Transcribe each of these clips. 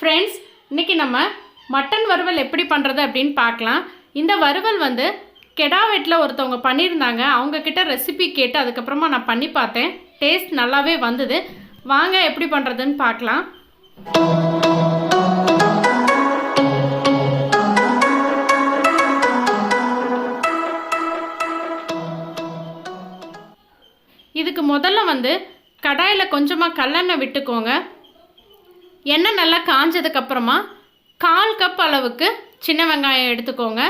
Friends, இன்றைக்கி நம்ம mutton வறுவல் எப்படி பண்ணுறது அப்படின்னு பார்க்கலாம். இந்த வறுவல் வந்து கெடா வெட்டில் ஒருத்தவங்க பண்ணியிருந்தாங்க. அவங்கக்கிட்ட ரெசிபி கேட்டு அதுக்கப்புறமா நான் பண்ணி பார்த்தேன். டேஸ்ட் நல்லாவே வந்தது. வாங்க எப்படி பண்ணுறதுன்னு பார்க்கலாம். இதுக்கு முதல்ல வந்து கடாயில் கொஞ்சமாக கல்லெண்ணெய் விட்டுக்கோங்க. எண்ணெய் நல்லா காஞ்சதுக்கப்புறமா 1/4 கப் அளவுக்கு சின்ன வெங்காயம் எடுத்துக்கோங்க.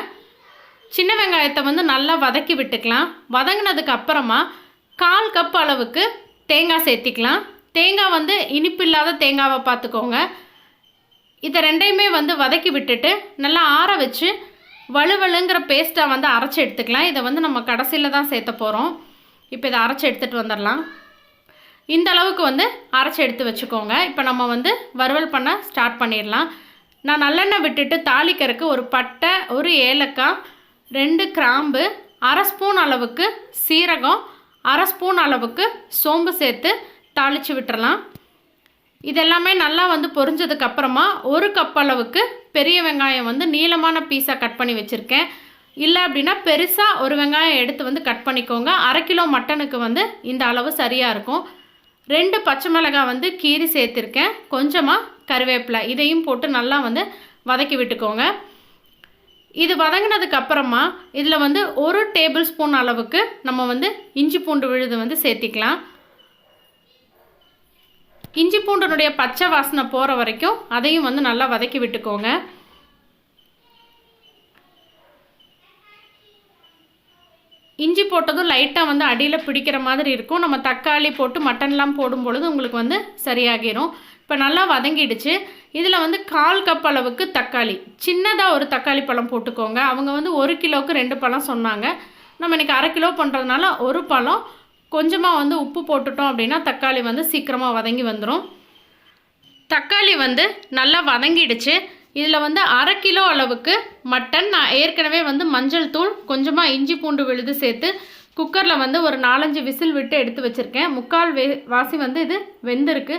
சின்ன வெங்காயத்தை வந்து நல்லா வதக்கி விட்டுக்கலாம். வதங்கினதுக்கு அப்புறமா 1/4 கப் அளவுக்கு தேங்காய் சேர்த்திக்கலாம். தேங்காய் வந்து இனிப்பு இல்லாத தேங்காவை பார்த்துக்கோங்க. இதை ரெண்டையுமே வந்து வதக்கி விட்டுட்டு நல்லா ஆற வச்சு வலுவலுங்கிற பேஸ்ட்டாக வந்து அரைச்சி எடுத்துக்கலாம். இதை வந்து நம்ம கடைசியில் தான் சேர்த்த போகிறோம். இப்போ இதை அரைச்சி எடுத்துகிட்டு வந்துடலாம். இந்த அளவுக்கு வந்து அரைச்சி எடுத்து வச்சுக்கோங்க. இப்போ நம்ம வந்து வறுவல் பண்ண ஸ்டார்ட் பண்ணிடலாம். நான் நல்லெண்ணெய் விட்டுட்டு தாளிக்கிறதுக்கு ஒரு பட்டை, ஒரு ஏலக்காய், 2 கிராம்பு, 1/2 ஸ்பூன் அளவுக்கு சீரகம், 1/2 ஸ்பூன் அளவுக்கு சோம்பு சேர்த்து தாளித்து விட்டுறலாம். இதெல்லாமே நல்லா வந்து பொரிஞ்சதுக்கப்புறமா 1 கப் அளவுக்கு பெரிய வெங்காயம் வந்து நீளமான பீஸாக கட் பண்ணி வச்சுருக்கேன். இல்லை அப்படின்னா பெருசாக ஒரு வெங்காயம் எடுத்து வந்து கட் பண்ணிக்கோங்க. 1/2 கிலோ மட்டனுக்கு வந்து இந்த அளவு சரியாக இருக்கும். 2 பச்சை மிளகாய் வந்து கீரி சேர்த்துருக்கேன். கொஞ்சமாக கருவேப்பிலை, இதையும் போட்டு நல்லா வந்து வதக்கி விட்டுக்கோங்க. இது வதங்கினதுக்கு அப்புறமா இதில் வந்து 1 டேபிள் ஸ்பூன் அளவுக்கு நம்ம வந்து இஞ்சி பூண்டு விழுது வந்து சேர்த்திக்கலாம். இஞ்சி பூண்டுனுடைய பச்சை வாசனை போகிற வரைக்கும் அதையும் வந்து நல்லா வதக்கி விட்டுக்கோங்க. இஞ்சி போட்டதும் லைட்டாக வந்து அடியில் பிடிக்கிற மாதிரி இருக்கும். நம்ம தக்காளி போட்டு மட்டன்லாம் போடும்பொழுது உங்களுக்கு வந்து சரியாகிடும். இப்போ நல்லா வதங்கிடுச்சு. இதில் வந்து 1/4 கப் அளவுக்கு தக்காளி, சின்னதாக ஒரு தக்காளி பழம் போட்டுக்கோங்க. அவங்க வந்து 1 கிலோவுக்கு 2 பழம் சொன்னாங்க. நம்ம இன்றைக்கி 1/2 கிலோ பண்ணுறதுனால 1 பழம். கொஞ்சமாக வந்து உப்பு போட்டுட்டோம் அப்படின்னா தக்காளி வந்து சீக்கிரமாக வதங்கி வந்துடும். தக்காளி வந்து நல்லா வதங்கிடுச்சு. இதில் வந்து 1/2 கிலோ அளவுக்கு மட்டன் நான் ஏற்கனவே வந்து மஞ்சள் தூள், கொஞ்சமாக இஞ்சி பூண்டு விழுது சேர்த்து குக்கரில் வந்து ஒரு 4-5 விசில் விட்டு எடுத்து வச்சுருக்கேன். 3/4 வாசி வந்து இது வெந்திருக்கு.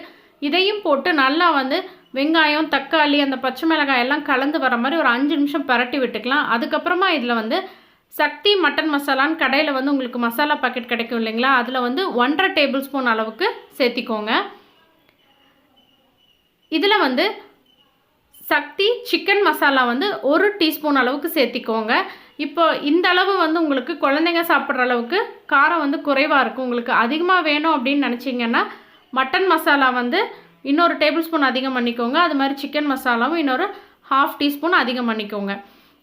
இதையும் போட்டு நல்லா வந்து வெங்காயம், தக்காளி, அந்த பச்சை மிளகாய் எல்லாம் கலந்து வர மாதிரி ஒரு 5 நிமிஷம் பரட்டி விட்டுக்கலாம். அதுக்கப்புறமா இதில் வந்து சக்தி மட்டன் மசாலான்னு கடையில் வந்து உங்களுக்கு மசாலா பாக்கெட் கிடைக்கும் இல்லைங்களா, அதில் வந்து 1/2 டேபிள் ஸ்பூன் அளவுக்கு சேர்த்திக்கோங்க. இதில் வந்து சக்தி சிக்கன் மசாலா வந்து 1 டீஸ்பூன் அளவுக்கு சேர்த்திக்கோங்க. இப்போ இந்த அளவு வந்து உங்களுக்கு குழந்தைங்க சாப்பிட்ற அளவுக்கு காரம் வந்து குறைவாக இருக்கும். உங்களுக்கு அதிகமாக வேணும் அப்படின்னு நினச்சிங்கன்னா மட்டன் மசாலா வந்து இன்னொரு டேபிள் ஸ்பூன் அதிகம் பண்ணிக்கோங்க. அது மாதிரி சிக்கன் மசாலாவும் இன்னொரு 1/2 டீஸ்பூன் அதிகம் பண்ணிக்கோங்க.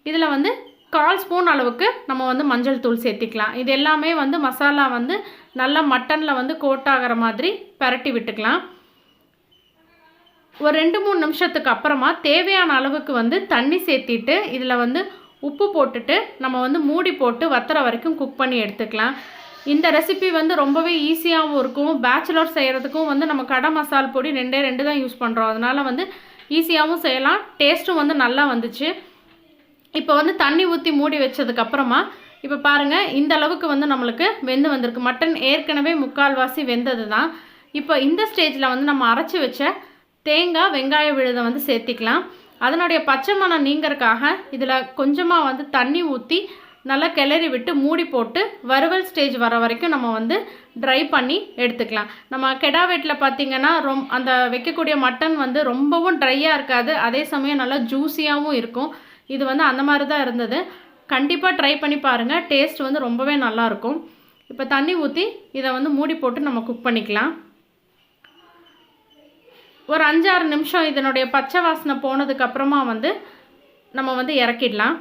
இதில் வந்து 1/4 ஸ்பூன் அளவுக்கு நம்ம வந்து மஞ்சள் தூள் சேர்த்திக்கலாம். இது எல்லாமே வந்து மசாலா வந்து நல்லா மட்டனில் வந்து கோட் ஆகிற மாதிரி பரட்டி விட்டுக்கலாம். ஒரு 2-3 நிமிஷத்துக்கு அப்புறமா தேவையான அளவுக்கு வந்து தண்ணி சேர்த்திட்டு இதில் வந்து உப்பு போட்டுட்டு நம்ம வந்து மூடி போட்டு வத்துற வரைக்கும் குக் பண்ணி எடுத்துக்கலாம். இந்த ரெசிபி வந்து ரொம்பவே ஈஸியாகவும் இருக்கும். பேச்சுலர் செய்கிறதுக்கும் வந்து நம்ம கடை மசால் பொடி 2 தான் யூஸ் பண்ணுறோம். அதனால் வந்து ஈஸியாகவும் செய்யலாம். டேஸ்ட்டும் வந்து நல்லா வந்துச்சு. இப்போ வந்து தண்ணி ஊற்றி மூடி வச்சதுக்கப்புறமா இப்போ பாருங்கள், இந்த அளவுக்கு வந்து நம்மளுக்கு வெந்து வந்திருக்கு. மட்டன் ஏற்கனவே 3/4 வாசி வெந்தது தான். இப்போ இந்த ஸ்டேஜில் வந்து நம்ம அரைச்சி வச்ச தேங்காய், வெங்காய விழுதை வந்து சேர்த்திக்கலாம். அதனுடைய பச்சை மணம் நீங்கிறதுக்காக இதில் கொஞ்சமாக வந்து தண்ணி ஊற்றி நல்லா கிளறி விட்டு மூடி போட்டு வறுவல் ஸ்டேஜ் வர வரைக்கும் நம்ம வந்து ட்ரை பண்ணி எடுத்துக்கலாம். நம்ம கெடா வெட்டில் பார்த்திங்கன்னா அந்த வைக்கக்கூடிய மட்டன் வந்து ரொம்பவும் ட்ரையாக இருக்காது, அதே சமயம் நல்லா ஜூஸியாகவும் இருக்கும். இது வந்து அந்த மாதிரி தான் இருந்தது. கண்டிப்பாக ட்ரை பண்ணி பாருங்கள். டேஸ்ட் வந்து ரொம்பவே நல்லாயிருக்கும். இப்போ தண்ணி ஊற்றி இதை வந்து மூடி போட்டு நம்ம குக் பண்ணிக்கலாம். ஒரு 5-6 நிமிஷம் இதனுடைய பச்சை வாசனை போனதுக்கப்புறமா வந்து நம்ம வந்து இறக்கிடலாம்.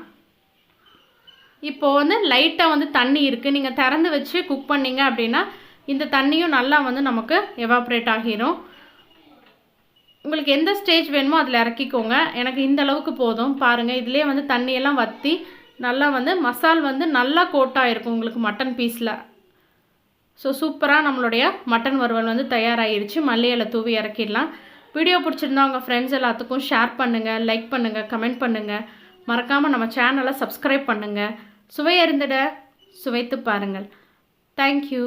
இப்போது வந்து லைட்டாக வந்து தண்ணி இருக்குது. நீங்கள் திறந்து வச்சு குக் பண்ணிங்க அப்படின்னா இந்த தண்ணியும் நல்லா வந்து நமக்கு எவாப்ரேட் ஆகிரும். உங்களுக்கு எந்த ஸ்டேஜ் வேணுமோ அதில் இறக்கிக்கோங்க. எனக்கு இந்த அளவுக்கு போதும். பாருங்கள், இதிலே வந்து தண்ணியெல்லாம் வற்றி நல்லா வந்து மசால் வந்து நல்லா கோட்டாக இருக்கும் உங்களுக்கு மட்டன் பீஸில். ஸோ சூப்பராக நம்மளுடைய மட்டன் வறுவல் வந்து தயாராகிடுச்சு. மல்லி இலை தூவி இறக்கிடலாம். வீடியோ பிடிச்சிருந்தா உங்கள் ஃப்ரெண்ட்ஸ் எல்லாத்துக்கும் ஷேர் பண்ணுங்கள், லைக் பண்ணுங்கள், கமெண்ட் பண்ணுங்கள். மறக்காமல் நம்ம சேனலை சப்ஸ்கிரைப் பண்ணுங்கள். சுவை அறிந்திட சுவைத்து பாருங்கள். தேங்க்யூ.